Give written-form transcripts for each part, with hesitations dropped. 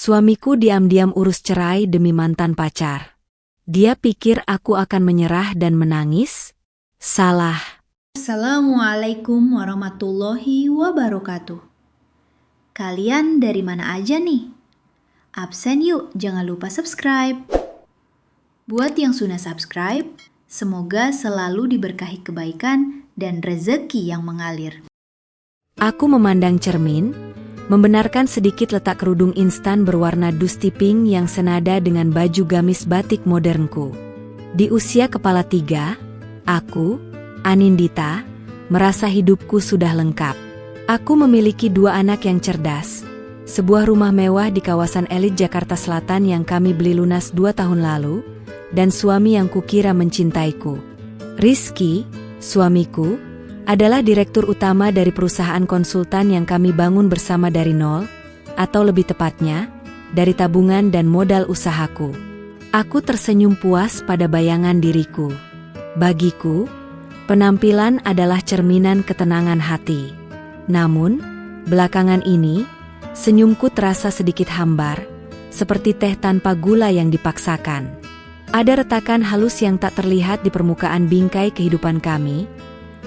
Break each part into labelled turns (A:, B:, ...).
A: Suamiku diam-diam urus cerai demi mantan pacar. Dia pikir aku akan menyerah dan menangis? Salah.
B: Assalamualaikum warahmatullahi wabarakatuh. Kalian dari mana aja nih? Absen yuk, jangan lupa subscribe. Buat yang sudah subscribe, semoga selalu diberkahi kebaikan dan rezeki yang mengalir.
A: Aku memandang cermin, membenarkan sedikit letak kerudung instan berwarna dusty pink yang senada dengan baju gamis batik modernku. Di usia kepala 3, aku, Anindita, merasa hidupku sudah lengkap. Aku memiliki 2 anak yang cerdas, sebuah rumah mewah di kawasan elit Jakarta Selatan yang kami beli lunas 2 tahun lalu, dan suami yang kukira mencintaiku. Rizky, suamiku, adalah direktur utama dari perusahaan konsultan yang kami bangun bersama dari nol, atau lebih tepatnya, dari tabungan dan modal usahaku. Aku tersenyum puas pada bayangan diriku. Bagiku, penampilan adalah cerminan ketenangan hati. Namun, belakangan ini, senyumku terasa sedikit hambar, seperti teh tanpa gula yang dipaksakan. Ada retakan halus yang tak terlihat di permukaan bingkai kehidupan kami,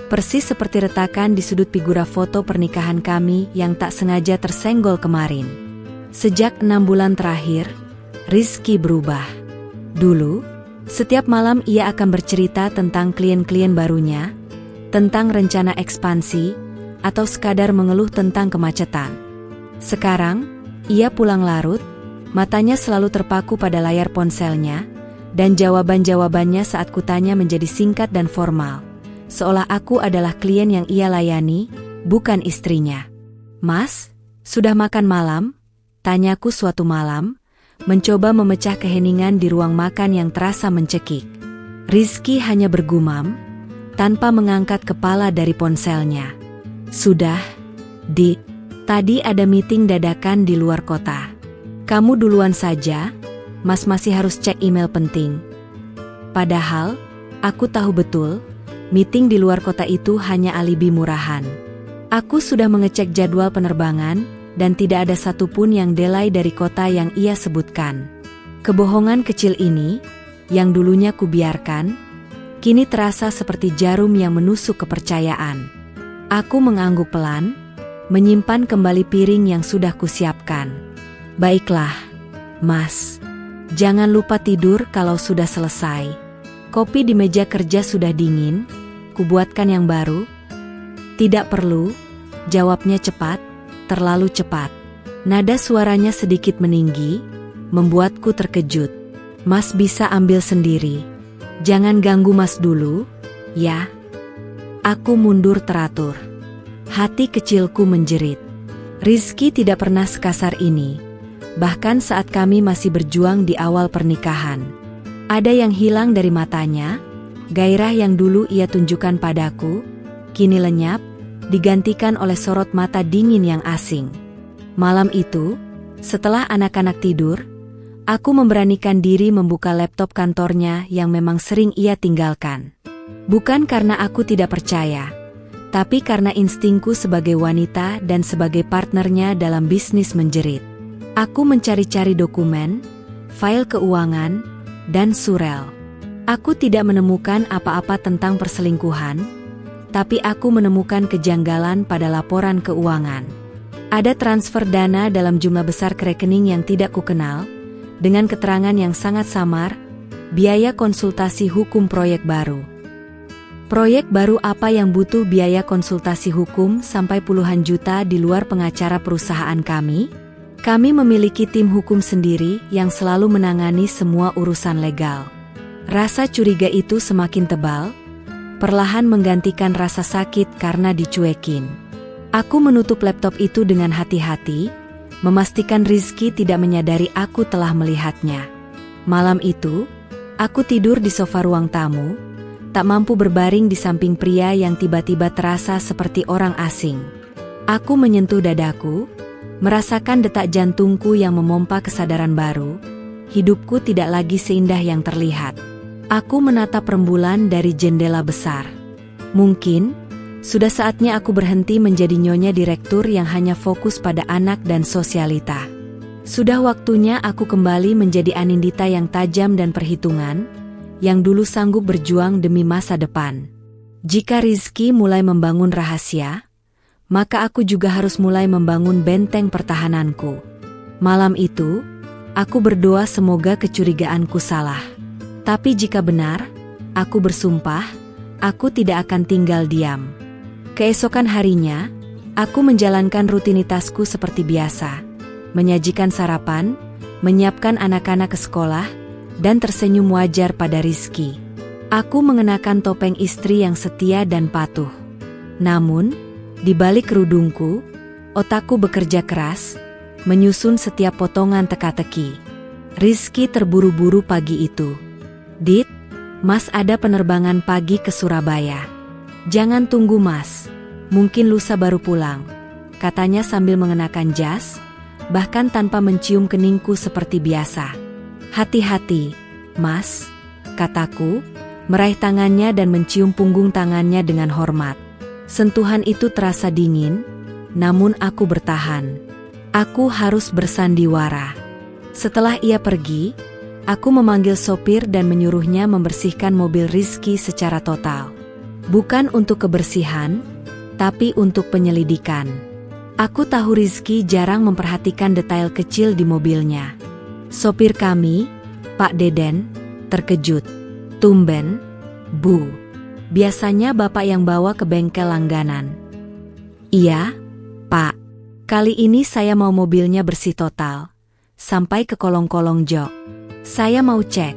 A: persis seperti retakan di sudut figura foto pernikahan kami yang tak sengaja tersenggol kemarin. Sejak 6 bulan terakhir, Rizky berubah. Dulu, setiap malam ia akan bercerita tentang klien-klien barunya, tentang rencana ekspansi, atau sekadar mengeluh tentang kemacetan. Sekarang, ia pulang larut, matanya selalu terpaku pada layar ponselnya, dan jawaban-jawabannya saat kutanya menjadi singkat dan formal. Seolah aku adalah klien yang ia layani, bukan istrinya. "Mas, sudah makan malam?" tanyaku suatu malam, mencoba memecah keheningan di ruang makan yang terasa mencekik. Rizky hanya bergumam, tanpa mengangkat kepala dari ponselnya. "Sudah, Dik. Tadi ada meeting dadakan di luar kota. Kamu duluan saja, Mas masih harus cek email penting." Padahal, aku tahu betul, meeting di luar kota itu hanya alibi murahan. Aku sudah mengecek jadwal penerbangan, dan tidak ada satupun yang delay dari kota yang ia sebutkan. Kebohongan kecil ini, yang dulunya kubiarkan, kini terasa seperti jarum yang menusuk kepercayaan. Aku mengangguk pelan, menyimpan kembali piring yang sudah kusiapkan. "Baiklah, Mas. Jangan lupa tidur kalau sudah selesai. Kopi di meja kerja sudah dingin, kubuatkan yang baru." "Tidak perlu," jawabnya cepat, terlalu cepat. Nada suaranya sedikit meninggi, membuatku terkejut. "Mas bisa ambil sendiri. Jangan ganggu Mas dulu, ya." Aku mundur teratur. Hati kecilku menjerit. Rizky tidak pernah sekasar ini, bahkan saat kami masih berjuang di awal pernikahan. Ada yang hilang dari matanya, gairah yang dulu ia tunjukkan padaku, kini lenyap, digantikan oleh sorot mata dingin yang asing. Malam itu, setelah anak-anak tidur, aku memberanikan diri membuka laptop kantornya yang memang sering ia tinggalkan. Bukan karena aku tidak percaya, tapi karena instingku sebagai wanita dan sebagai partnernya dalam bisnis menjerit. Aku mencari-cari dokumen, file keuangan, dan surel. Aku tidak menemukan apa-apa tentang perselingkuhan, tapi aku menemukan kejanggalan pada laporan keuangan. Ada transfer dana dalam jumlah besar ke rekening yang tidak kukenal, dengan keterangan yang sangat samar, biaya konsultasi hukum proyek baru. Proyek baru apa yang butuh biaya konsultasi hukum sampai puluhan juta di luar pengacara perusahaan kami? Kami memiliki tim hukum sendiri yang selalu menangani semua urusan legal. Rasa curiga itu semakin tebal, perlahan menggantikan rasa sakit karena dicuekin. Aku menutup laptop itu dengan hati-hati, memastikan Rizky tidak menyadari aku telah melihatnya. Malam itu, aku tidur di sofa ruang tamu, tak mampu berbaring di samping pria yang tiba-tiba terasa seperti orang asing. Aku menyentuh dadaku, merasakan detak jantungku yang memompa kesadaran baru. Hidupku tidak lagi seindah yang terlihat. Aku menatap rembulan dari jendela besar. Mungkin, sudah saatnya aku berhenti menjadi nyonya direktur yang hanya fokus pada anak dan sosialita. Sudah waktunya aku kembali menjadi Anindita yang tajam dan perhitungan, yang dulu sanggup berjuang demi masa depan. Jika Rizky mulai membangun rahasia, maka aku juga harus mulai membangun benteng pertahananku. Malam itu, aku berdoa semoga kecurigaanku salah. Tapi jika benar, aku bersumpah, aku tidak akan tinggal diam. Keesokan harinya, aku menjalankan rutinitasku seperti biasa. Menyajikan sarapan, menyiapkan anak-anak ke sekolah, dan tersenyum wajar pada Rizky. Aku mengenakan topeng istri yang setia dan patuh. Namun, di balik kerudungku, otakku bekerja keras, menyusun setiap potongan teka-teki. Rizky terburu-buru pagi itu. "Dit, Mas ada penerbangan pagi ke Surabaya. Jangan tunggu Mas, mungkin lusa baru pulang," katanya sambil mengenakan jas, bahkan tanpa mencium keningku seperti biasa. "Hati-hati, Mas," kataku, meraih tangannya dan mencium punggung tangannya dengan hormat. Sentuhan itu terasa dingin, namun aku bertahan. Aku harus bersandiwara. Setelah ia pergi, aku memanggil sopir dan menyuruhnya membersihkan mobil Rizky secara total. Bukan untuk kebersihan, tapi untuk penyelidikan. Aku tahu Rizky jarang memperhatikan detail kecil di mobilnya. Sopir kami, Pak Deden, terkejut. "Tumben, Bu. Biasanya Bapak yang bawa ke bengkel langganan." "Iya, Pak. Kali ini saya mau mobilnya bersih total, sampai ke kolong-kolong jok. Saya mau cek,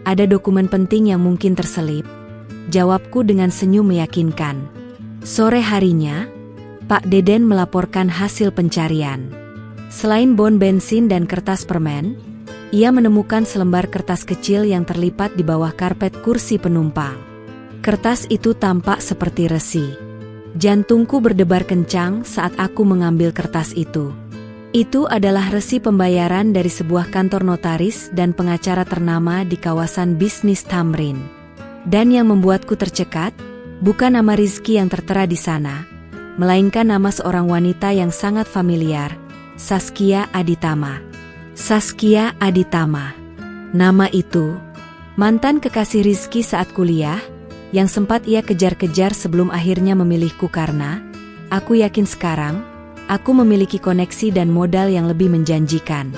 A: ada dokumen penting yang mungkin terselip," jawabku dengan senyum meyakinkan. Sore harinya, Pak Deden melaporkan hasil pencarian. Selain bon bensin dan kertas permen, ia menemukan selembar kertas kecil yang terlipat di bawah karpet kursi penumpang. Kertas itu tampak seperti resi. Jantungku berdebar kencang saat aku mengambil kertas itu. Itu adalah resi pembayaran dari sebuah kantor notaris dan pengacara ternama di kawasan bisnis Tamrin. Dan yang membuatku tercekat, bukan nama Rizky yang tertera di sana, melainkan nama seorang wanita yang sangat familiar, Saskia Aditama. Saskia Aditama. Nama itu, mantan kekasih Rizky saat kuliah, yang sempat ia kejar-kejar sebelum akhirnya memilihku karena, aku yakin sekarang, aku memiliki koneksi dan modal yang lebih menjanjikan.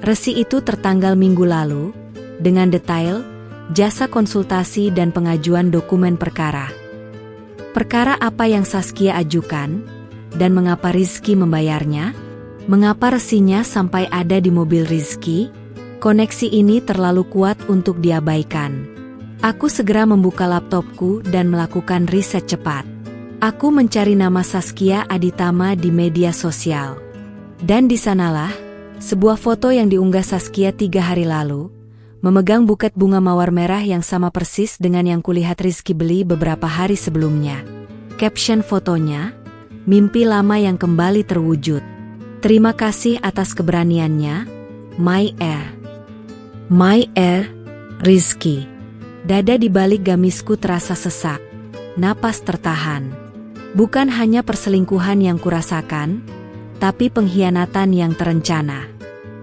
A: Resi itu tertanggal minggu lalu, dengan detail, jasa konsultasi dan pengajuan dokumen perkara. Perkara apa yang Saskia ajukan, dan mengapa Rizky membayarnya? Mengapa resinya sampai ada di mobil Rizky? Koneksi ini terlalu kuat untuk diabaikan. Aku segera membuka laptopku dan melakukan riset cepat. Aku mencari nama Saskia Aditama di media sosial. Dan di sanalah, sebuah foto yang diunggah Saskia 3 hari lalu, memegang buket bunga mawar merah yang sama persis dengan yang kulihat Rizky beli beberapa hari sebelumnya. Caption fotonya, "Mimpi lama yang kembali terwujud. Terima kasih atas keberaniannya, My Air." My Air, Rizky. Dada di balik gamisku terasa sesak, napas tertahan. Bukan hanya perselingkuhan yang kurasakan, tapi pengkhianatan yang terencana.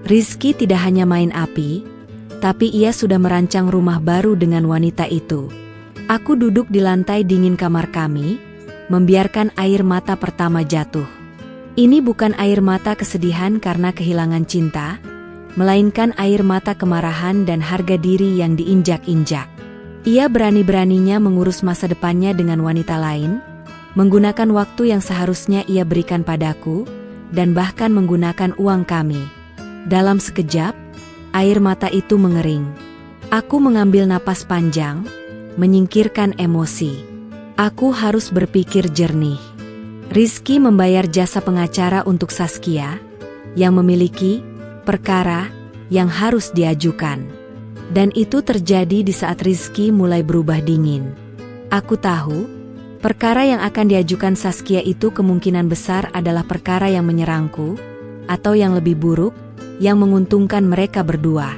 A: Rizky tidak hanya main api, tapi ia sudah merancang rumah baru dengan wanita itu. Aku duduk di lantai dingin kamar kami, membiarkan air mata pertama jatuh. Ini bukan air mata kesedihan karena kehilangan cinta, melainkan air mata kemarahan dan harga diri yang diinjak-injak. Ia berani-beraninya mengurus masa depannya dengan wanita lain, menggunakan waktu yang seharusnya ia berikan padaku, dan bahkan menggunakan uang kami. Dalam sekejap, air mata itu mengering. Aku mengambil napas panjang, menyingkirkan emosi. Aku harus berpikir jernih. Rizky membayar jasa pengacara untuk Saskia, yang memiliki perkara yang harus diajukan. Dan itu terjadi di saat Rizky mulai berubah dingin. Aku tahu, perkara yang akan diajukan Saskia itu kemungkinan besar adalah perkara yang menyerangku, atau yang lebih buruk, yang menguntungkan mereka berdua.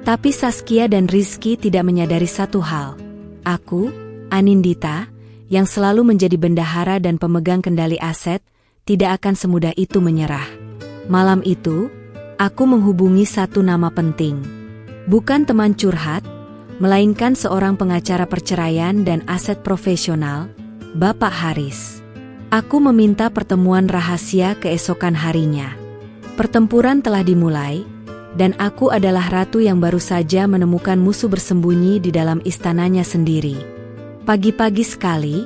A: Tapi Saskia dan Rizky tidak menyadari satu hal. Aku, Anindita, yang selalu menjadi bendahara dan pemegang kendali aset, tidak akan semudah itu menyerah. Malam itu, Aku menghubungi satu nama penting. Bukan teman curhat, melainkan seorang pengacara perceraian dan aset profesional, Bapak Haris. Aku meminta pertemuan rahasia keesokan harinya. Pertempuran telah dimulai, dan aku adalah ratu yang baru saja menemukan musuh bersembunyi di dalam istananya sendiri. Pagi-pagi sekali,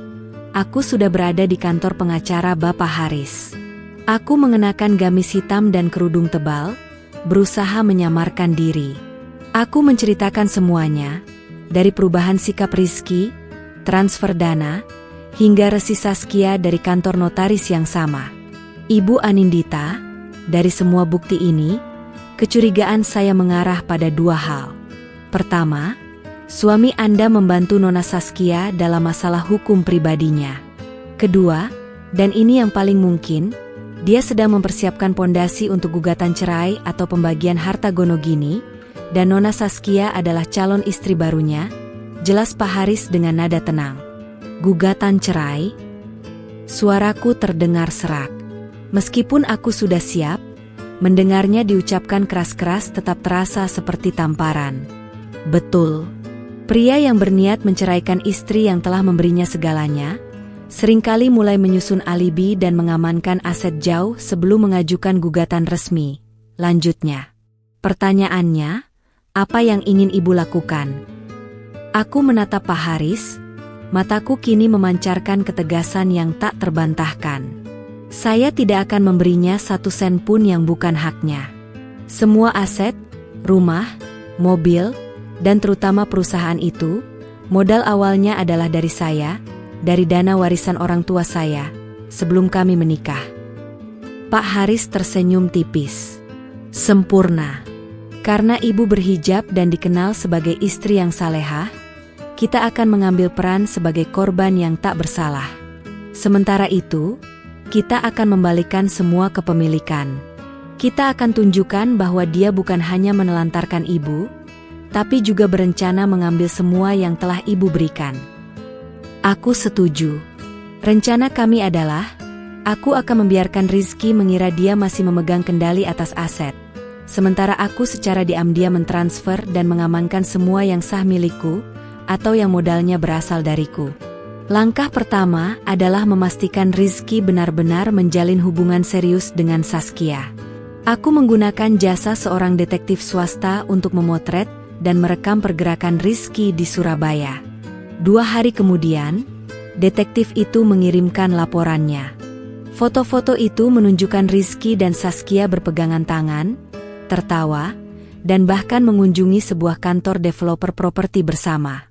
A: aku sudah berada di kantor pengacara Bapak Haris. Aku mengenakan gamis hitam dan kerudung tebal, berusaha menyamarkan diri. Aku menceritakan semuanya, dari perubahan sikap Rizky, transfer dana, hingga resi Saskia dari kantor notaris yang sama. Ibu Anindita, dari semua bukti ini, kecurigaan saya mengarah pada dua hal. Pertama, suami Anda membantu Nona Saskia dalam masalah hukum pribadinya. Kedua, dan ini yang paling mungkin, dia sedang mempersiapkan pondasi untuk gugatan cerai atau pembagian harta gonogini, dan Nona Saskia adalah calon istri barunya, jelas Pak Haris dengan nada tenang. Gugatan cerai? Suaraku terdengar serak. Meskipun aku sudah siap, mendengarnya diucapkan keras-keras tetap terasa seperti tamparan. Betul. Pria yang berniat menceraikan istri yang telah memberinya segalanya, seringkali mulai menyusun alibi dan mengamankan aset jauh sebelum mengajukan gugatan resmi. Lanjutnya. Pertanyaannya, apa yang ingin ibu lakukan? Aku menatap Pak Haris, mataku kini memancarkan ketegasan yang tak terbantahkan. Saya tidak akan memberinya 1 sen pun yang bukan haknya. Semua aset, rumah, mobil, dan terutama perusahaan itu, modal awalnya adalah dari saya, dari dana warisan orang tua saya, sebelum kami menikah. Pak Haris tersenyum tipis. Sempurna. Karena ibu berhijab dan dikenal sebagai istri yang salehah, kita akan mengambil peran sebagai korban yang tak bersalah. Sementara itu, kita akan membalikan semua kepemilikan. Kita akan tunjukkan bahwa dia bukan hanya menelantarkan ibu, tapi juga berencana mengambil semua yang telah ibu berikan. Aku setuju. Rencana kami adalah, aku akan membiarkan Rizky mengira dia masih memegang kendali atas aset. Sementara aku secara diam-diam mentransfer dan mengamankan semua yang sah milikku, atau yang modalnya berasal dariku. Langkah pertama adalah memastikan Rizky benar-benar menjalin hubungan serius dengan Saskia. Aku menggunakan jasa seorang detektif swasta untuk memotret dan merekam pergerakan Rizky di Surabaya. 2 hari kemudian, detektif itu mengirimkan laporannya. Foto-foto itu menunjukkan Rizky dan Saskia berpegangan tangan, tertawa, dan bahkan mengunjungi sebuah kantor developer properti bersama.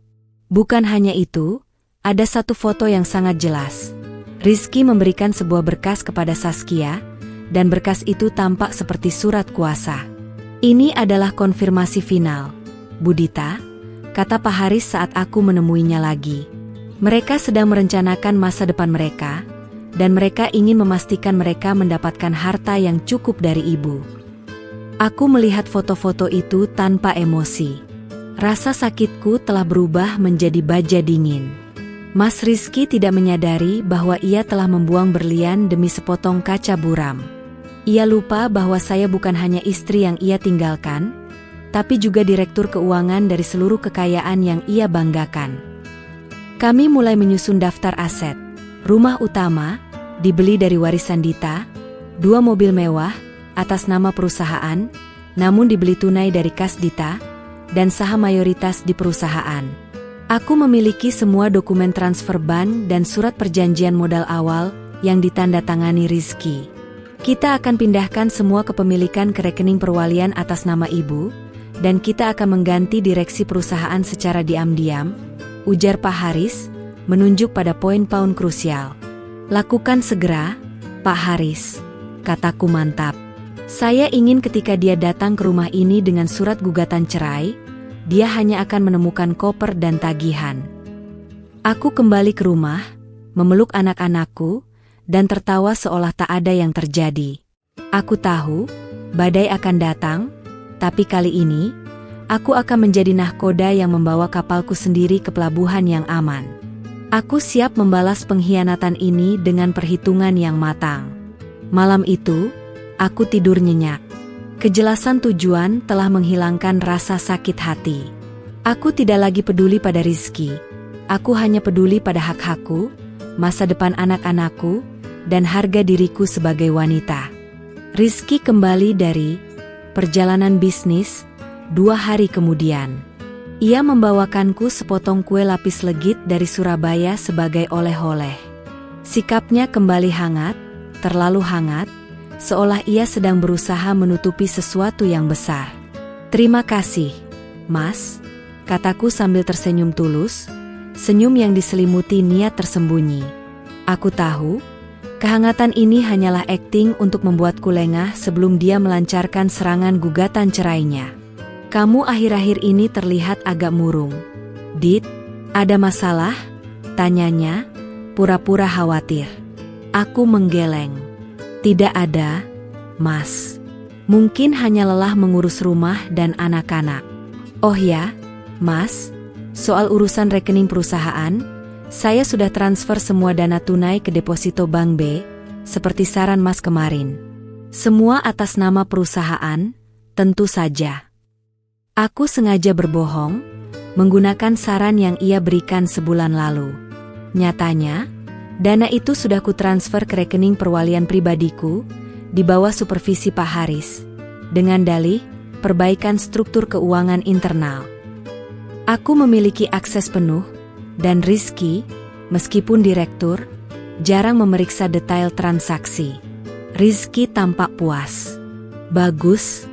A: Bukan hanya itu, ada satu foto yang sangat jelas. Rizky memberikan sebuah berkas kepada Saskia, dan berkas itu tampak seperti surat kuasa. Ini adalah konfirmasi final, Budita, kata Pak Haris saat aku menemuinya lagi. Mereka sedang merencanakan masa depan mereka, dan mereka ingin memastikan mereka mendapatkan harta yang cukup dari ibu. Aku melihat foto-foto itu tanpa emosi. Rasa sakitku telah berubah menjadi baja dingin. Mas Rizky tidak menyadari bahwa ia telah membuang berlian demi sepotong kaca buram. Ia lupa bahwa saya bukan hanya istri yang ia tinggalkan, tapi juga direktur keuangan dari seluruh kekayaan yang ia banggakan. Kami mulai menyusun daftar aset. Rumah utama, dibeli dari warisan Dita, 2 mobil mewah, atas nama perusahaan, namun dibeli tunai dari kas Dita, dan saham mayoritas di perusahaan. Aku memiliki semua dokumen transfer bank dan surat perjanjian modal awal yang ditandatangani Rizky. Kita akan pindahkan semua kepemilikan ke rekening perwalian atas nama ibu, dan kita akan mengganti direksi perusahaan secara diam-diam, ujar Pak Haris, menunjuk pada poin-poin krusial. Lakukan segera, Pak Haris, kataku mantap. Saya ingin ketika dia datang ke rumah ini dengan surat gugatan cerai, dia hanya akan menemukan koper dan tagihan. Aku kembali ke rumah, memeluk anak-anakku, dan tertawa seolah tak ada yang terjadi. Aku tahu, badai akan datang, tapi kali ini, aku akan menjadi nahkoda yang membawa kapalku sendiri ke pelabuhan yang aman. Aku siap membalas pengkhianatan ini dengan perhitungan yang matang. Malam itu, aku tidur nyenyak. Kejelasan tujuan telah menghilangkan rasa sakit hati. Aku tidak lagi peduli pada rizki. Aku hanya peduli pada hak-hakku, masa depan anak-anakku, dan harga diriku sebagai wanita. Rizki kembali dari perjalanan bisnis 2 hari kemudian. Ia membawakanku sepotong kue lapis legit dari Surabaya sebagai oleh-oleh. Sikapnya kembali hangat, terlalu hangat, seolah ia sedang berusaha menutupi sesuatu yang besar. "Terima kasih, Mas," kataku sambil tersenyum tulus, senyum yang diselimuti niat tersembunyi. Aku tahu, kehangatan ini hanyalah akting untuk membuatku lengah sebelum dia melancarkan serangan gugatan cerainya. "Kamu akhir-akhir ini terlihat agak murung. Dit, ada masalah?" tanyanya, pura-pura khawatir. Aku menggeleng. "Tidak ada, Mas. Mungkin hanya lelah mengurus rumah dan anak-anak." "Oh ya, Mas, soal urusan rekening perusahaan, saya sudah transfer semua dana tunai ke deposito Bank B, seperti saran Mas kemarin. Semua atas nama perusahaan, tentu saja." Aku sengaja berbohong, menggunakan saran yang ia berikan sebulan lalu. Nyatanya, dana itu sudah kutransfer ke rekening perwalian pribadiku, di bawah supervisi Pak Haris, dengan dalih perbaikan struktur keuangan internal. Aku memiliki akses penuh, dan Rizky, meskipun direktur, jarang memeriksa detail transaksi. Rizky tampak puas. "Bagus,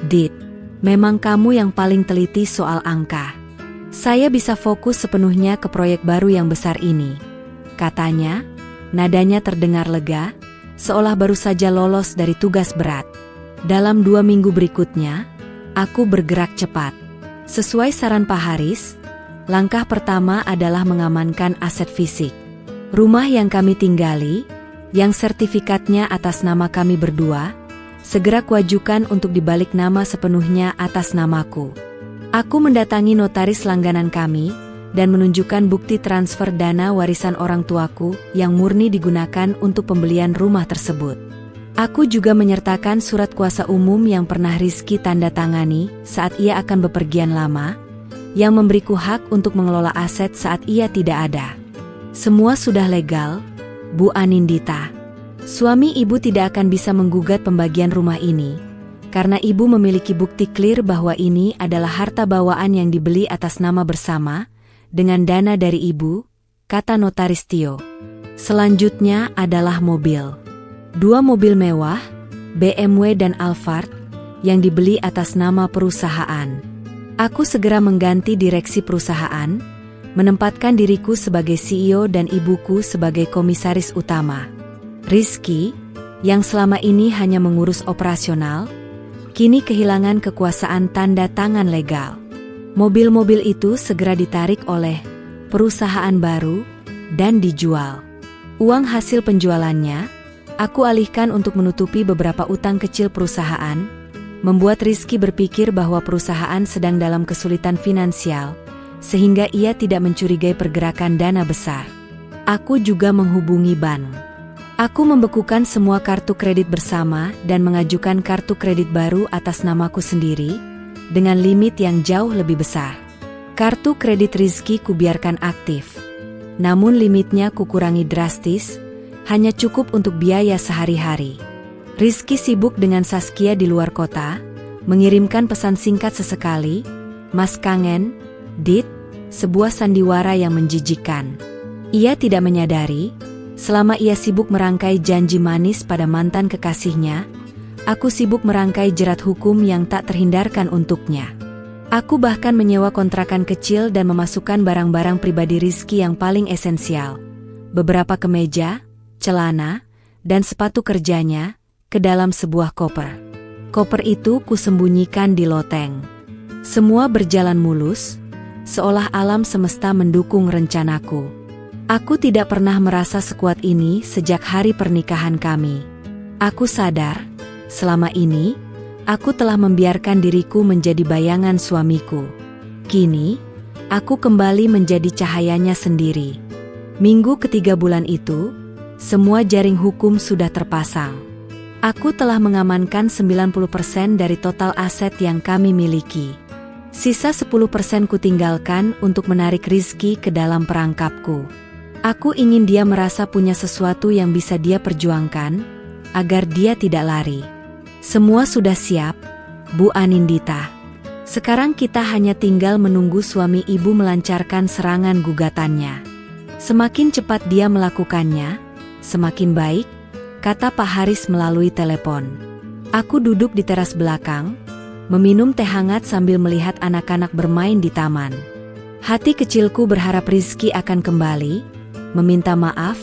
A: Dit. Memang kamu yang paling teliti soal angka. Saya bisa fokus sepenuhnya ke proyek baru yang besar ini," katanya, nadanya terdengar lega, seolah baru saja lolos dari tugas berat. Dalam 2 minggu berikutnya, aku bergerak cepat. Sesuai saran Pak Haris, langkah pertama adalah mengamankan aset fisik. Rumah yang kami tinggali, yang sertifikatnya atas nama kami berdua, segera kuajukan untuk dibalik nama sepenuhnya atas namaku. Aku mendatangi notaris langganan kami, dan menunjukkan bukti transfer dana warisan orang tuaku yang murni digunakan untuk pembelian rumah tersebut. Aku juga menyertakan surat kuasa umum yang pernah Rizky tanda tangani saat ia akan bepergian lama, yang memberiku hak untuk mengelola aset saat ia tidak ada. Semua sudah legal, Bu Anindita. Suami ibu tidak akan bisa menggugat pembagian rumah ini, karena ibu memiliki bukti clear bahwa ini adalah harta bawaan yang dibeli atas nama bersama, dengan dana dari ibu, kata notaris Tio. Selanjutnya adalah mobil. 2 mobil mewah, BMW dan Alphard, yang dibeli atas nama perusahaan. Aku segera mengganti direksi perusahaan, menempatkan diriku sebagai CEO dan ibuku sebagai komisaris utama. Rizky, yang selama ini hanya mengurus operasional, kini kehilangan kekuasaan tanda tangan legal. Mobil-mobil itu segera ditarik oleh perusahaan baru dan dijual. Uang hasil penjualannya, aku alihkan untuk menutupi beberapa utang kecil perusahaan, membuat Rizky berpikir bahwa perusahaan sedang dalam kesulitan finansial, sehingga ia tidak mencurigai pergerakan dana besar. Aku juga menghubungi bank. Aku membekukan semua kartu kredit bersama dan mengajukan kartu kredit baru atas namaku sendiri, dengan limit yang jauh lebih besar. Kartu kredit Rizky kubiarkan aktif, namun limitnya kukurangi drastis, hanya cukup untuk biaya sehari-hari. Rizky sibuk dengan Saskia di luar kota, mengirimkan pesan singkat sesekali, "Mas kangen, Dit," sebuah sandiwara yang menjijikkan. Ia tidak menyadari, selama ia sibuk merangkai janji manis pada mantan kekasihnya, aku sibuk merangkai jerat hukum yang tak terhindarkan untuknya. Aku bahkan menyewa kontrakan kecil dan memasukkan barang-barang pribadi Rizky yang paling esensial, beberapa kemeja, celana, dan sepatu kerjanya, ke dalam sebuah koper. Koper itu kusembunyikan di loteng. Semua berjalan mulus, seolah alam semesta mendukung rencanaku. Aku tidak pernah merasa sekuat ini sejak hari pernikahan kami. Aku sadar, selama ini, aku telah membiarkan diriku menjadi bayangan suamiku. Kini, aku kembali menjadi cahayanya sendiri. Minggu ketiga bulan itu, semua jaring hukum sudah terpasang. Aku telah mengamankan 90% dari total aset yang kami miliki. Sisa 10% kutinggalkan untuk menarik Rizky ke dalam perangkapku. Aku ingin dia merasa punya sesuatu yang bisa dia perjuangkan, agar dia tidak lari. Semua sudah siap, Bu Anindita. Sekarang kita hanya tinggal menunggu suami ibu melancarkan serangan gugatannya. Semakin cepat dia melakukannya, semakin baik, kata Pak Haris melalui telepon. Aku duduk di teras belakang, meminum teh hangat sambil melihat anak-anak bermain di taman. Hati kecilku berharap Rizky akan kembali, meminta maaf,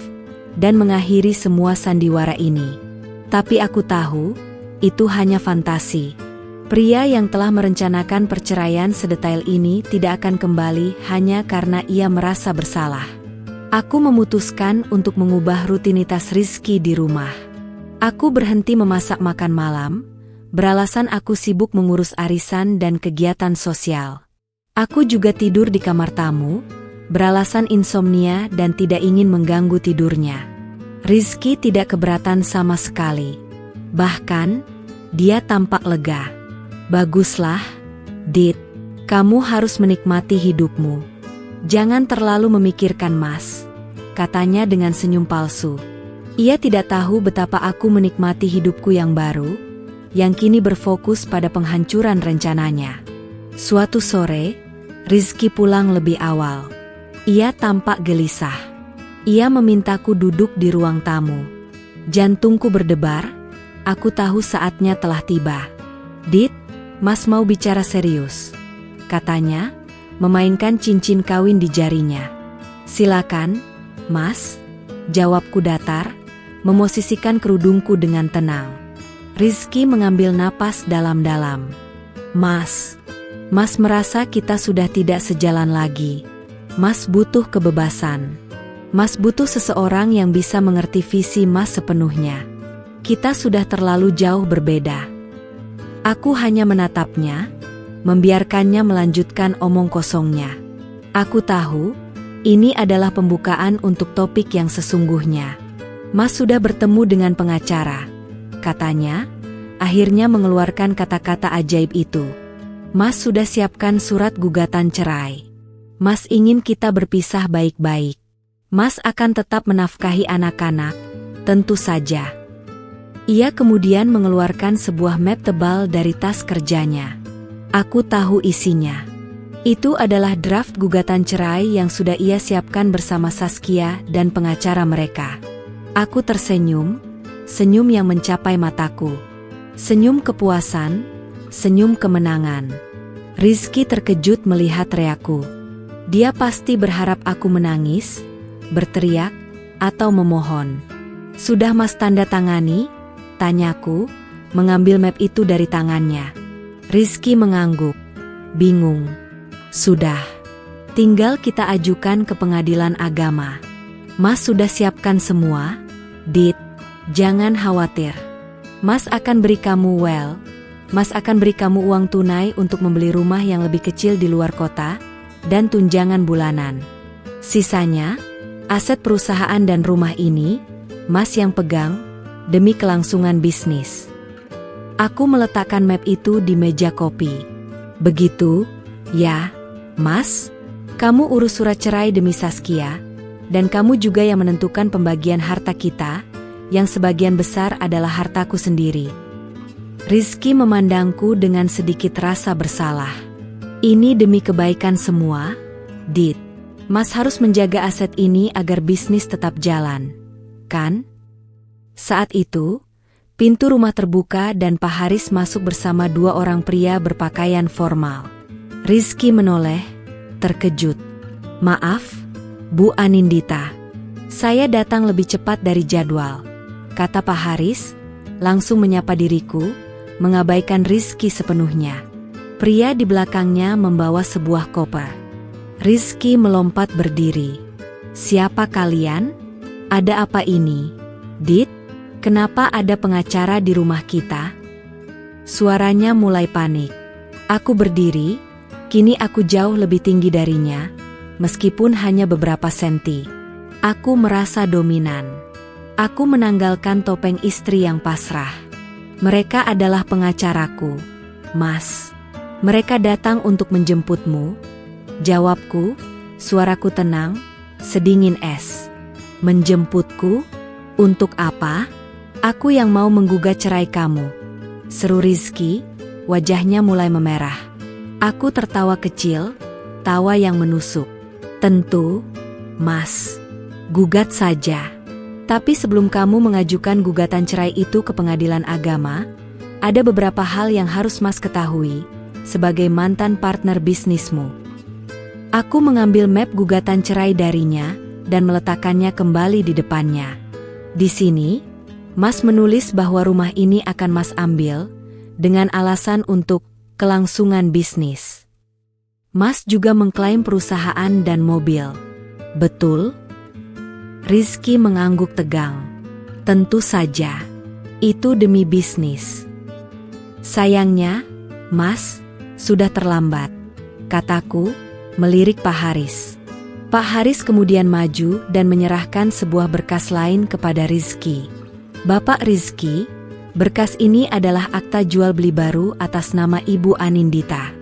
A: dan mengakhiri semua sandiwara ini. Tapi aku tahu, itu hanya fantasi. Pria yang telah merencanakan perceraian sedetail ini tidak akan kembali hanya karena ia merasa bersalah. Aku memutuskan untuk mengubah rutinitas Rizky di rumah. Aku berhenti memasak makan malam, beralasan aku sibuk mengurus arisan dan kegiatan sosial. Aku juga tidur di kamar tamu, beralasan insomnia dan tidak ingin mengganggu tidurnya. Rizky tidak keberatan sama sekali. Bahkan, dia tampak lega. Baguslah, Dit. Kamu harus menikmati hidupmu. Jangan terlalu memikirkan Mas, katanya dengan senyum palsu. Ia tidak tahu betapa aku menikmati hidupku yang baru, yang kini berfokus pada penghancuran rencananya. Suatu sore, Rizky pulang lebih awal. Ia tampak gelisah. Ia memintaku duduk di ruang tamu. Jantungku berdebar, aku tahu saatnya telah tiba. Dit, Mas mau bicara serius, katanya, memainkan cincin kawin di jarinya. Silakan, Mas, jawabku datar, memosisikan kerudungku dengan tenang. Rizky mengambil napas dalam-dalam. Mas merasa kita sudah tidak sejalan lagi. Mas butuh kebebasan. Mas butuh seseorang yang bisa mengerti visi Mas sepenuhnya. Kita sudah terlalu jauh berbeda. Aku hanya menatapnya, membiarkannya melanjutkan omong kosongnya. Aku tahu, ini adalah pembukaan untuk topik yang sesungguhnya. Mas sudah bertemu dengan pengacara, katanya, akhirnya mengeluarkan kata-kata ajaib itu. Mas sudah siapkan surat gugatan cerai. Mas ingin kita berpisah baik-baik. Mas akan tetap menafkahi anak-anak, tentu saja. Ia kemudian mengeluarkan sebuah map tebal dari tas kerjanya. Aku tahu isinya. Itu adalah draft gugatan cerai yang sudah ia siapkan bersama Saskia dan pengacara mereka. Aku tersenyum, senyum yang mencapai mataku. Senyum kepuasan, senyum kemenangan. Rizky terkejut melihat reaku. Dia pasti berharap aku menangis, berteriak, atau memohon. Sudah Mas tanda tangani? Tanyaku, mengambil map itu dari tangannya. Rizky mengangguk, bingung. Sudah. Tinggal kita ajukan ke pengadilan agama. Mas sudah siapkan semua, Dit. Jangan khawatir. Mas akan beri kamu Mas akan beri kamu uang tunai untuk membeli rumah yang lebih kecil di luar kota, dan tunjangan bulanan. Sisanya, aset perusahaan dan rumah ini, Mas yang pegang, demi kelangsungan bisnis. Aku meletakkan map itu di meja kopi. Begitu, ya, Mas? Kamu urus surat cerai demi Saskia, dan kamu juga yang menentukan pembagian harta kita, yang sebagian besar adalah hartaku sendiri. Rizky memandangku dengan sedikit rasa bersalah. Ini demi kebaikan semua, Dit. Mas harus menjaga aset ini agar bisnis tetap jalan, kan? Saat itu, pintu rumah terbuka dan Pak Haris masuk bersama dua orang pria berpakaian formal. Rizky menoleh, terkejut. Maaf, Bu Anindita. Saya datang lebih cepat dari jadwal, kata Pak Haris, langsung menyapa diriku, mengabaikan Rizky sepenuhnya. Pria di belakangnya membawa sebuah koper. Rizky melompat berdiri. Siapa kalian? Ada apa ini? Dit? Kenapa ada pengacara di rumah kita? Suaranya mulai panik. Aku berdiri, kini aku jauh lebih tinggi darinya, meskipun hanya beberapa senti. Aku merasa dominan. Aku menanggalkan topeng istri yang pasrah. Mereka adalah pengacaraku, Mas. Mereka datang untuk menjemputmu. Jawabku, suaraku tenang, sedingin es. Menjemputku? Untuk apa? Aku yang mau menggugat cerai kamu. Seru Rizky, wajahnya mulai memerah. Aku tertawa kecil, tawa yang menusuk. Tentu, Mas. Gugat saja. Tapi sebelum kamu mengajukan gugatan cerai itu ke pengadilan agama, ada beberapa hal yang harus Mas ketahui sebagai mantan partner bisnismu. Aku mengambil map gugatan cerai darinya dan meletakkannya kembali di depannya. Di sini, Mas menulis bahwa rumah ini akan Mas ambil dengan alasan untuk kelangsungan bisnis. Mas juga mengklaim perusahaan dan mobil. Betul? Rizky mengangguk tegang. Tentu saja. Itu demi bisnis. Sayangnya, Mas, sudah terlambat, kataku, melirik Pak Haris. Pak Haris kemudian maju dan menyerahkan sebuah berkas lain kepada Rizky. Bapak Rizky, berkas ini adalah akta jual beli baru atas nama Ibu Anindita.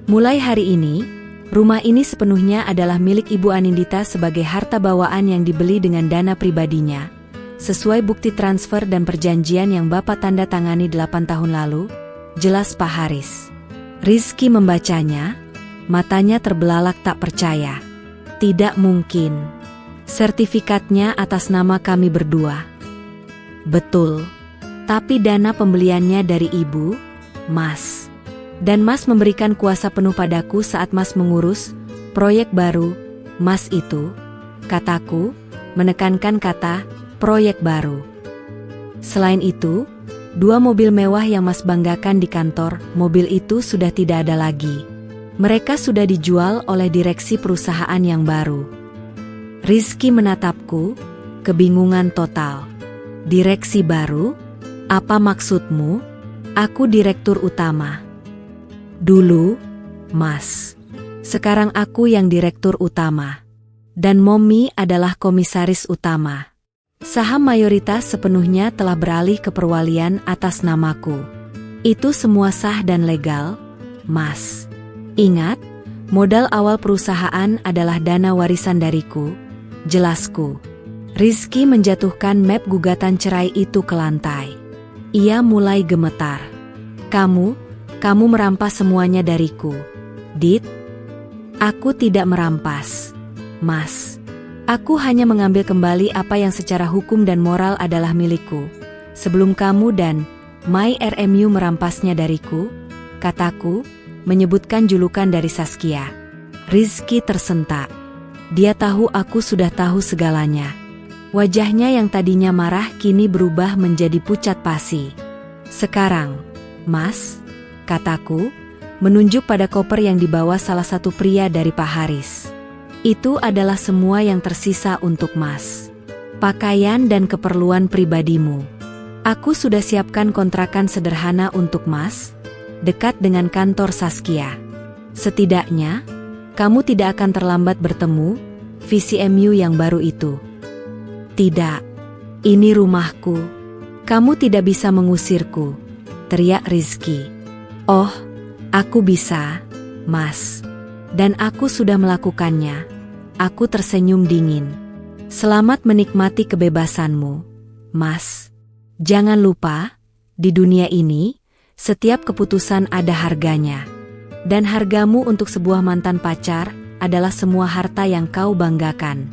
A: Mulai hari ini, rumah ini sepenuhnya adalah milik Ibu Anindita sebagai harta bawaan yang dibeli dengan dana pribadinya, sesuai bukti transfer dan perjanjian yang Bapak tanda tangani 8 tahun lalu, jelas Pak Haris. Rizky membacanya, matanya terbelalak tak percaya. Tidak mungkin. Sertifikatnya atas nama kami berdua. Betul. Tapi dana pembeliannya dari Ibu, Mas. Dan Mas memberikan kuasa penuh padaku saat Mas mengurus proyek baru, Mas itu, kataku, menekankan kata proyek baru. Selain itu, 2 mobil mewah yang Mas banggakan di kantor, mobil itu sudah tidak ada lagi. Mereka sudah dijual oleh direksi perusahaan yang baru. Rizky menatapku, kebingungan total. Direksi baru? Apa maksudmu? Aku direktur utama. Dulu, Mas. Sekarang aku yang direktur utama. Dan Mommy adalah komisaris utama. Saham mayoritas sepenuhnya telah beralih ke perwalian atas namaku. Itu semua sah dan legal, Mas. Ingat, modal awal perusahaan adalah dana warisan dariku, jelasku. Rizky menjatuhkan map gugatan cerai itu ke lantai. Ia mulai gemetar. Kamu merampas semuanya dariku. Dit? Aku tidak merampas, Mas. Aku hanya mengambil kembali apa yang secara hukum dan moral adalah milikku. Sebelum kamu dan My RMU merampasnya dariku, kataku, menyebutkan julukan dari Saskia. Rizky tersentak. Dia tahu aku sudah tahu segalanya. Wajahnya yang tadinya marah kini berubah menjadi pucat pasi. Sekarang, Mas, kataku, menunjuk pada koper yang dibawa salah satu pria dari Pak Haris. Itu adalah semua yang tersisa untuk Mas. Pakaian dan keperluan pribadimu. Aku sudah siapkan kontrakan sederhana untuk Mas, dekat dengan kantor Saskia. Setidaknya, kamu tidak akan terlambat bertemu VCMU yang baru itu. Tidak, ini rumahku. Kamu tidak bisa mengusirku, teriak Rizky. Oh, aku bisa, Mas. Dan aku sudah melakukannya. Aku tersenyum dingin. Selamat menikmati kebebasanmu, Mas. Jangan lupa, di dunia ini, setiap keputusan ada harganya. Dan hargamu untuk sebuah mantan pacar adalah semua harta yang kau banggakan.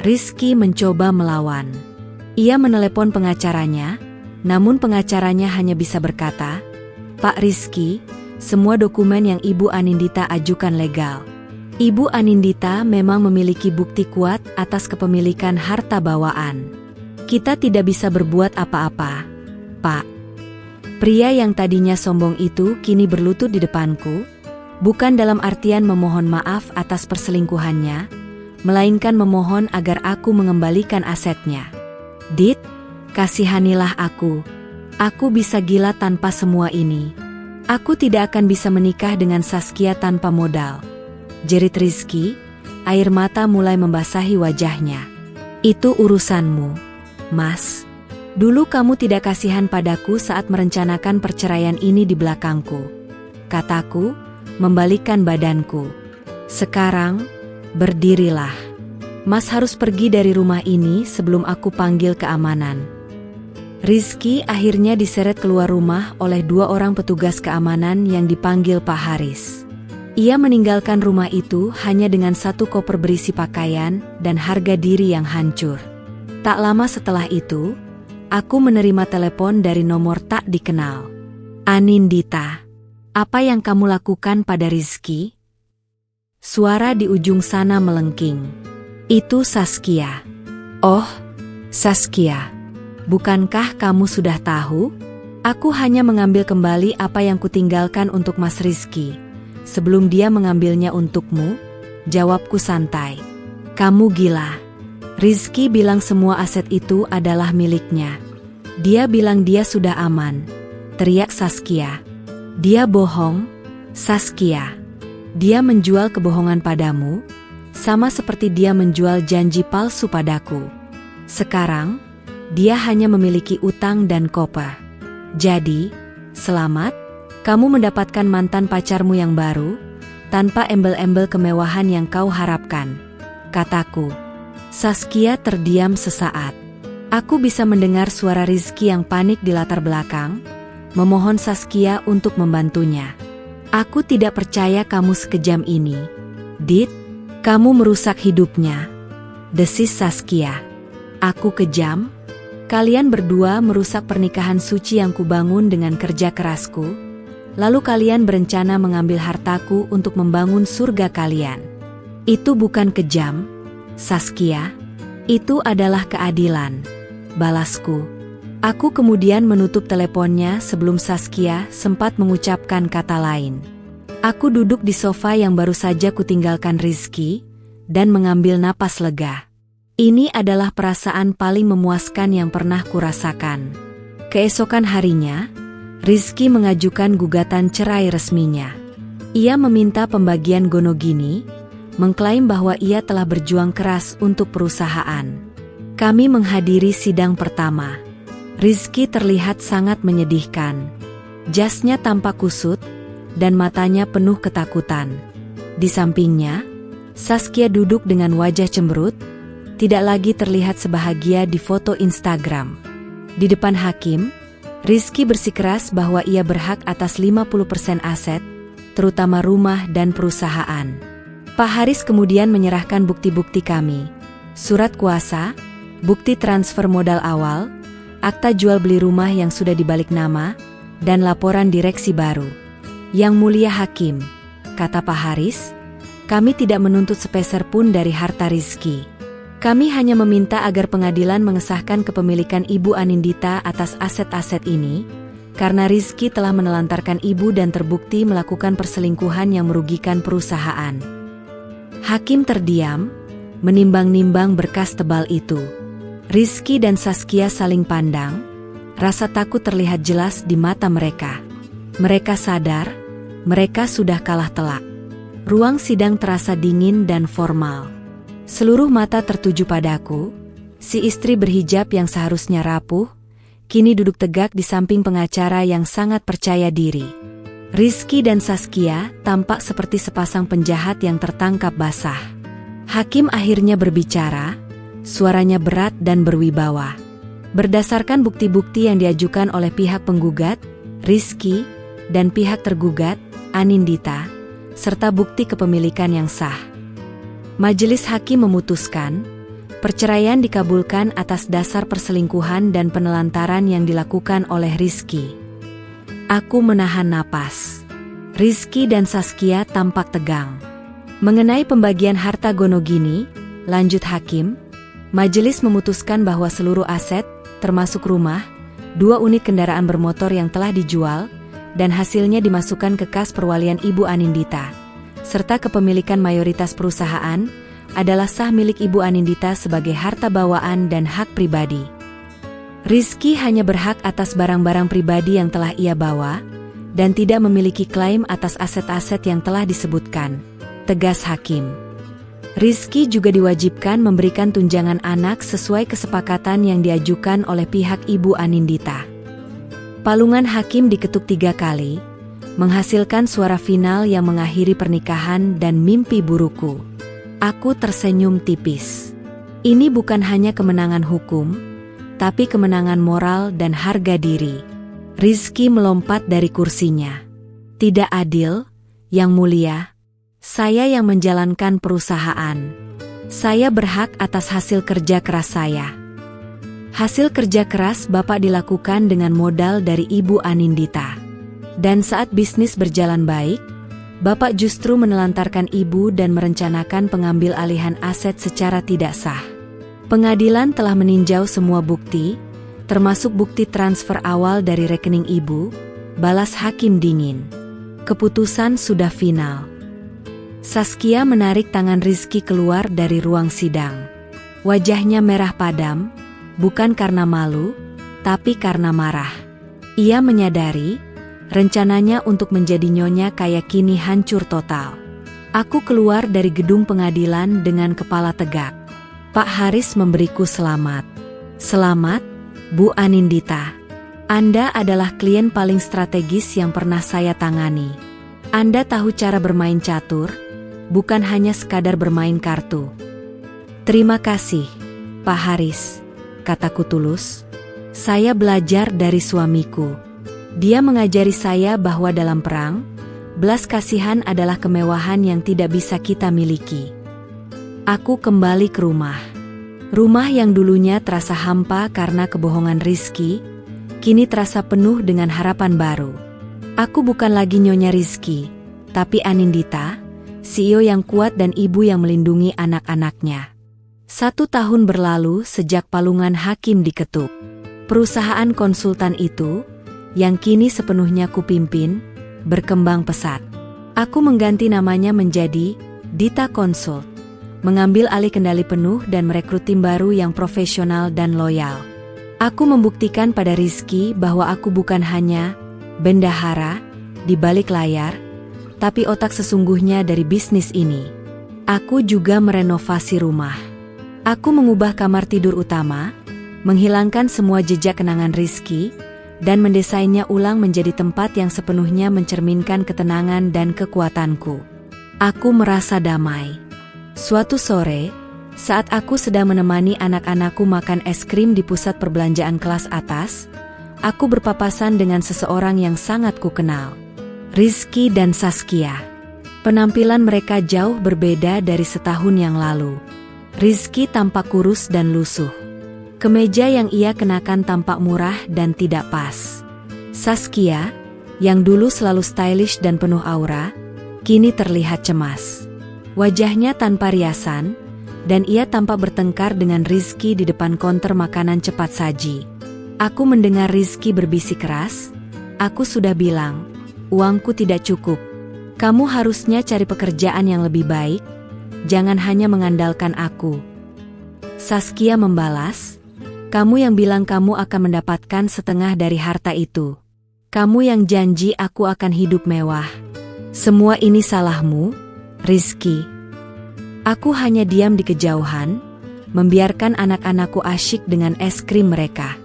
A: Rizky mencoba melawan. Ia menelepon pengacaranya, namun pengacaranya hanya bisa berkata, Pak Rizky, semua dokumen yang Ibu Anindita ajukan legal. Ibu Anindita memang memiliki bukti kuat atas kepemilikan harta bawaan. Kita tidak bisa berbuat apa-apa, Pak. Pria yang tadinya sombong itu kini berlutut di depanku, bukan dalam artian memohon maaf atas perselingkuhannya, melainkan memohon agar aku mengembalikan asetnya. Dit, kasihanilah aku. Aku bisa gila tanpa semua ini. Aku tidak akan bisa menikah dengan Saskia tanpa modal. Jerit Rizky, air mata mulai membasahi wajahnya. Itu urusanmu, Mas. Dulu kamu tidak kasihan padaku saat merencanakan perceraian ini di belakangku, kataku, membalikkan badanku. Sekarang, berdirilah. Mas harus pergi dari rumah ini sebelum aku panggil keamanan. Rizky akhirnya diseret keluar rumah oleh 2 orang petugas keamanan yang dipanggil Pak Haris. Ia meninggalkan rumah itu hanya dengan 1 koper berisi pakaian dan harga diri yang hancur. Tak lama setelah itu, aku menerima telepon dari nomor tak dikenal. Anindita, apa yang kamu lakukan pada Rizky? Suara di ujung sana melengking. Itu Saskia. Oh, Saskia. Bukankah kamu sudah tahu? Aku hanya mengambil kembali apa yang kutinggalkan untuk Mas Rizky. Sebelum dia mengambilnya untukmu, jawabku santai. Kamu gila. Rizky bilang semua aset itu adalah miliknya. Dia bilang dia sudah aman, teriak Saskia. Dia bohong, Saskia. Dia menjual kebohongan padamu, sama seperti dia menjual janji palsu padaku. Sekarang, dia hanya memiliki utang dan koper. Jadi, selamat, kamu mendapatkan mantan pacarmu yang baru, tanpa embel-embel kemewahan yang kau harapkan, kataku. Saskia terdiam sesaat. Aku bisa mendengar suara Rizky yang panik di latar belakang, memohon Saskia untuk membantunya. Aku tidak percaya kamu sekejam ini. Dit, kamu merusak hidupnya, desis Saskia. Aku kejam? Kalian berdua merusak pernikahan suci yang kubangun dengan kerja kerasku, lalu kalian berencana mengambil hartaku untuk membangun surga kalian. Itu bukan kejam, Saskia. Itu adalah keadilan, balasku. Aku kemudian menutup teleponnya sebelum Saskia sempat mengucapkan kata lain. Aku duduk di sofa yang baru saja kutinggalkan Rizky, dan mengambil napas lega. Ini adalah perasaan paling memuaskan yang pernah kurasakan. Keesokan harinya, Rizky mengajukan gugatan cerai resminya. Ia meminta pembagian gonogini, mengklaim bahwa ia telah berjuang keras untuk perusahaan. Kami menghadiri sidang pertama. Rizky terlihat sangat menyedihkan. Jasnya tampak kusut, dan matanya penuh ketakutan. Di sampingnya, Saskia duduk dengan wajah cemberut, tidak lagi terlihat sebahagia di foto Instagram. Di depan hakim, Rizky bersikeras bahwa ia berhak atas 50% aset, terutama rumah dan perusahaan. Pak Haris kemudian menyerahkan bukti-bukti kami. Surat kuasa, bukti transfer modal awal, akta jual beli rumah yang sudah dibalik nama, dan laporan direksi baru. Yang mulia hakim, kata Pak Haris, kami tidak menuntut sepeser pun dari harta Rizky. Kami hanya meminta agar pengadilan mengesahkan kepemilikan Ibu Anindita atas aset-aset ini, karena Rizky telah menelantarkan ibu dan terbukti melakukan perselingkuhan yang merugikan perusahaan. Hakim terdiam, menimbang-nimbang berkas tebal itu. Rizky dan Saskia saling pandang, rasa takut terlihat jelas di mata mereka. Mereka sadar, mereka sudah kalah telak. Ruang sidang terasa dingin dan formal. Seluruh mata tertuju padaku, si istri berhijab yang seharusnya rapuh, kini duduk tegak di samping pengacara yang sangat percaya diri. Rizky dan Saskia tampak seperti sepasang penjahat yang tertangkap basah. Hakim akhirnya berbicara, suaranya berat dan berwibawa. Berdasarkan bukti-bukti yang diajukan oleh pihak penggugat, Rizky, dan pihak tergugat, Anindita, serta bukti kepemilikan yang sah, Majelis Hakim memutuskan, perceraian dikabulkan atas dasar perselingkuhan dan penelantaran yang dilakukan oleh Rizky. Aku menahan napas. Rizky dan Saskia tampak tegang. Mengenai pembagian harta gonogini, lanjut hakim, majelis memutuskan bahwa seluruh aset, termasuk rumah, 2 unit kendaraan bermotor yang telah dijual, dan hasilnya dimasukkan ke kas perwalian Ibu Anindita, serta kepemilikan mayoritas perusahaan, adalah sah milik Ibu Anindita sebagai harta bawaan dan hak pribadi. Rizky hanya berhak atas barang-barang pribadi yang telah ia bawa, dan tidak memiliki klaim atas aset-aset yang telah disebutkan, tegas hakim. Rizky juga diwajibkan memberikan tunjangan anak sesuai kesepakatan yang diajukan oleh pihak Ibu Anindita. Palungan hakim diketuk 3 kali, menghasilkan suara final yang mengakhiri pernikahan dan mimpi buruku. Aku tersenyum tipis. Ini bukan hanya kemenangan hukum, tapi kemenangan moral dan harga diri. Rizky melompat dari kursinya. Tidak adil, Yang Mulia. Saya yang menjalankan perusahaan. Saya berhak atas hasil kerja keras saya. Hasil kerja keras Bapak dilakukan dengan modal dari Ibu Anindita. Dan saat bisnis berjalan baik, Bapak justru menelantarkan Ibu dan merencanakan pengambil alihan aset secara tidak sah. Pengadilan telah meninjau semua bukti, termasuk bukti transfer awal dari rekening Ibu, balas hakim dingin. Keputusan sudah final. Saskia menarik tangan Rizky keluar dari ruang sidang. Wajahnya merah padam, bukan karena malu, tapi karena marah. Ia menyadari, rencananya untuk menjadi nyonya kaya kini hancur total. Aku keluar dari gedung pengadilan dengan kepala tegak. Pak Haris memberiku selamat. Selamat, Bu Anindita. Anda adalah klien paling strategis yang pernah saya tangani. Anda tahu cara bermain catur, bukan hanya sekadar bermain kartu. Terima kasih, Pak Haris, kataku tulus. Saya belajar dari suamiku. Dia mengajari saya bahwa dalam perang, belas kasihan adalah kemewahan yang tidak bisa kita miliki. Aku kembali ke rumah. Rumah yang dulunya terasa hampa karena kebohongan Rizky, kini terasa penuh dengan harapan baru. Aku bukan lagi nyonya Rizky, tapi Anindita, CEO yang kuat dan ibu yang melindungi anak-anaknya. 1 tahun berlalu sejak palungan hakim diketuk. Perusahaan konsultan itu, yang kini sepenuhnya kupimpin, berkembang pesat. Aku mengganti namanya menjadi Dita Consult, mengambil alih kendali penuh dan merekrut tim baru yang profesional dan loyal. Aku membuktikan pada Rizky bahwa aku bukan hanya bendahara di balik layar, tapi otak sesungguhnya dari bisnis ini. Aku juga merenovasi rumah. Aku mengubah kamar tidur utama, menghilangkan semua jejak kenangan Rizky, dan mendesainnya ulang menjadi tempat yang sepenuhnya mencerminkan ketenangan dan kekuatanku. Aku merasa damai. Suatu sore, saat aku sedang menemani anak-anakku makan es krim di pusat perbelanjaan kelas atas, aku berpapasan dengan seseorang yang sangat kukenal. Rizky dan Saskia. Penampilan mereka jauh berbeda dari setahun yang lalu. Rizky tampak kurus dan lusuh. Kemeja yang ia kenakan tampak murah dan tidak pas. Saskia, yang dulu selalu stylish dan penuh aura, kini terlihat cemas. Wajahnya tanpa riasan, dan ia tampak bertengkar dengan Rizky di depan konter makanan cepat saji. Aku mendengar Rizky berbisik keras, "Aku sudah bilang, uangku tidak cukup. Kamu harusnya cari pekerjaan yang lebih baik, jangan hanya mengandalkan aku." Saskia membalas, "Kamu yang bilang kamu akan mendapatkan setengah dari harta itu. Kamu yang janji aku akan hidup mewah. Semua ini salahmu, Rizky." Aku hanya diam di kejauhan, membiarkan anak-anakku asyik dengan es krim mereka.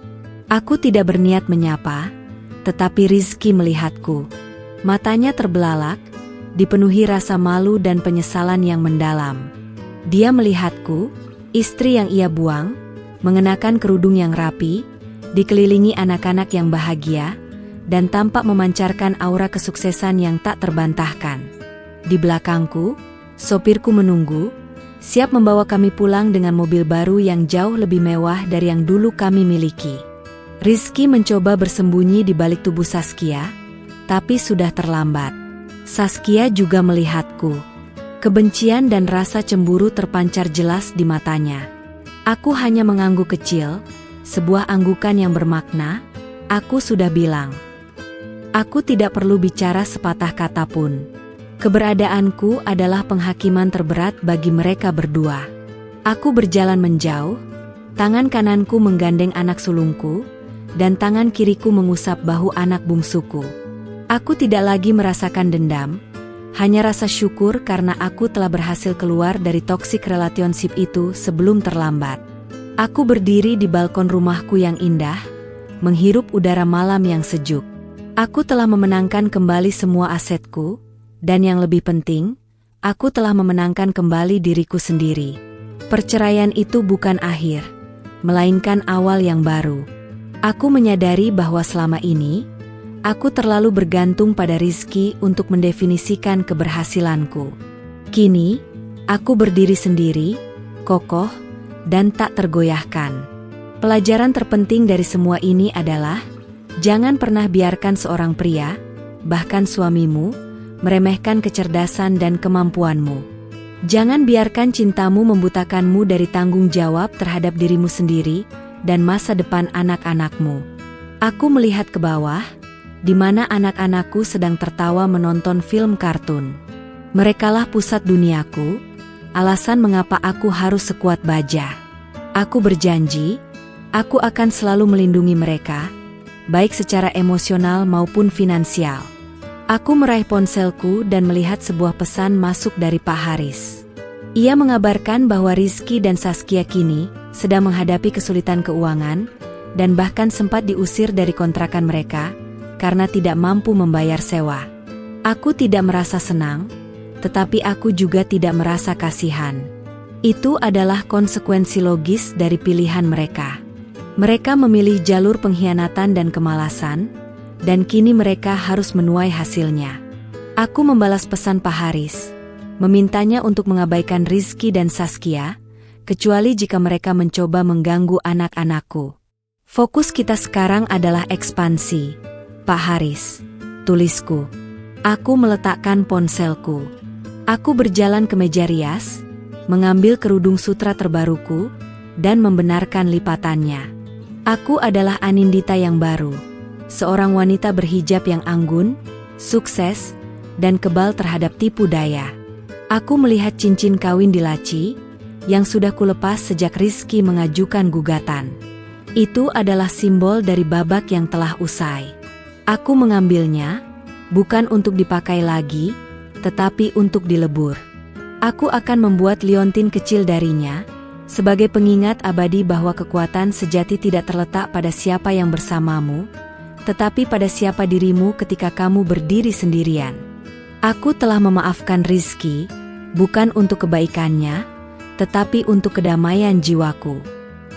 A: Aku tidak berniat menyapa, tetapi Rizky melihatku. Matanya terbelalak, dipenuhi rasa malu dan penyesalan yang mendalam. Dia melihatku, istri yang ia buang, mengenakan kerudung yang rapi, dikelilingi anak-anak yang bahagia, dan tampak memancarkan aura kesuksesan yang tak terbantahkan. Di belakangku, sopirku menunggu, siap membawa kami pulang dengan mobil baru yang jauh lebih mewah dari yang dulu kami miliki. Rizky mencoba bersembunyi di balik tubuh Saskia, tapi sudah terlambat. Saskia juga melihatku. Kebencian dan rasa cemburu terpancar jelas di matanya. Aku hanya mengangguk kecil, sebuah anggukan yang bermakna. Aku sudah bilang. Aku tidak perlu bicara sepatah kata pun. Keberadaanku adalah penghakiman terberat bagi mereka berdua. Aku berjalan menjauh, tangan kananku menggandeng anak sulungku, dan tangan kiriku mengusap bahu anak bungsuku. Aku tidak lagi merasakan dendam, Hanya rasa syukur karena aku telah berhasil keluar dari toxic relationship itu sebelum terlambat. Aku berdiri di balkon rumahku yang indah, menghirup udara malam yang sejuk. Aku telah memenangkan kembali semua asetku, dan yang lebih penting, aku telah memenangkan kembali diriku sendiri. Perceraian itu bukan akhir, melainkan awal yang baru. Aku menyadari bahwa selama ini, aku terlalu bergantung pada Rizky untuk mendefinisikan keberhasilanku. Kini, aku berdiri sendiri, kokoh, dan tak tergoyahkan. Pelajaran terpenting dari semua ini adalah, jangan pernah biarkan seorang pria, bahkan suamimu, meremehkan kecerdasan dan kemampuanmu. Jangan biarkan cintamu membutakanmu dari tanggung jawab terhadap dirimu sendiri dan masa depan anak-anakmu. Aku melihat ke bawah, di mana anak-anakku sedang tertawa menonton film kartun. Merekalah pusat duniaku, alasan mengapa aku harus sekuat baja. Aku berjanji, aku akan selalu melindungi mereka, baik secara emosional maupun finansial. Aku meraih ponselku dan melihat sebuah pesan masuk dari Pak Haris. Ia mengabarkan bahwa Rizky dan Saskia kini sedang menghadapi kesulitan keuangan, dan bahkan sempat diusir dari kontrakan mereka, karena tidak mampu membayar sewa. Aku tidak merasa senang, tetapi aku juga tidak merasa kasihan. Itu adalah konsekuensi logis dari pilihan mereka. Mereka memilih jalur pengkhianatan dan kemalasan, dan kini mereka harus menuai hasilnya. Aku membalas pesan Pak Haris, memintanya untuk mengabaikan Rizky dan Saskia, kecuali jika mereka mencoba mengganggu anak-anakku. Fokus kita sekarang adalah ekspansi, Pak Haris, tulisku. Aku meletakkan ponselku. Aku berjalan ke meja rias, mengambil kerudung sutra terbaruku, dan membenarkan lipatannya. Aku adalah Anindita yang baru, seorang wanita berhijab yang anggun, sukses, dan kebal terhadap tipu daya. Aku melihat cincin kawin di laci, yang sudah kulepas sejak Rizky mengajukan gugatan. Itu adalah simbol dari babak yang telah usai. Aku mengambilnya, bukan untuk dipakai lagi, tetapi untuk dilebur. Aku akan membuat liontin kecil darinya, sebagai pengingat abadi bahwa kekuatan sejati tidak terletak pada siapa yang bersamamu, tetapi pada siapa dirimu ketika kamu berdiri sendirian. Aku telah memaafkan Rizky, bukan untuk kebaikannya, tetapi untuk kedamaian jiwaku.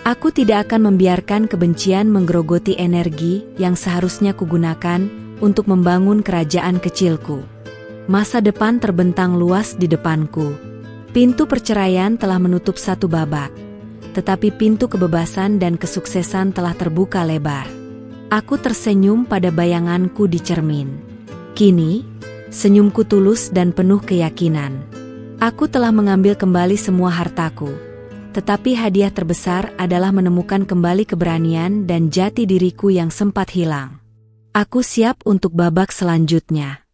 A: Aku tidak akan membiarkan kebencian menggerogoti energi yang seharusnya kugunakan untuk membangun kerajaan kecilku. Masa depan terbentang luas di depanku. Pintu perceraian telah menutup satu babak, tetapi pintu kebebasan dan kesuksesan telah terbuka lebar. Aku tersenyum pada bayanganku di cermin. Kini, senyumku tulus dan penuh keyakinan. Aku telah mengambil kembali semua hartaku. Tetapi hadiah terbesar adalah menemukan kembali keberanian dan jati diriku yang sempat hilang. Aku siap untuk babak selanjutnya.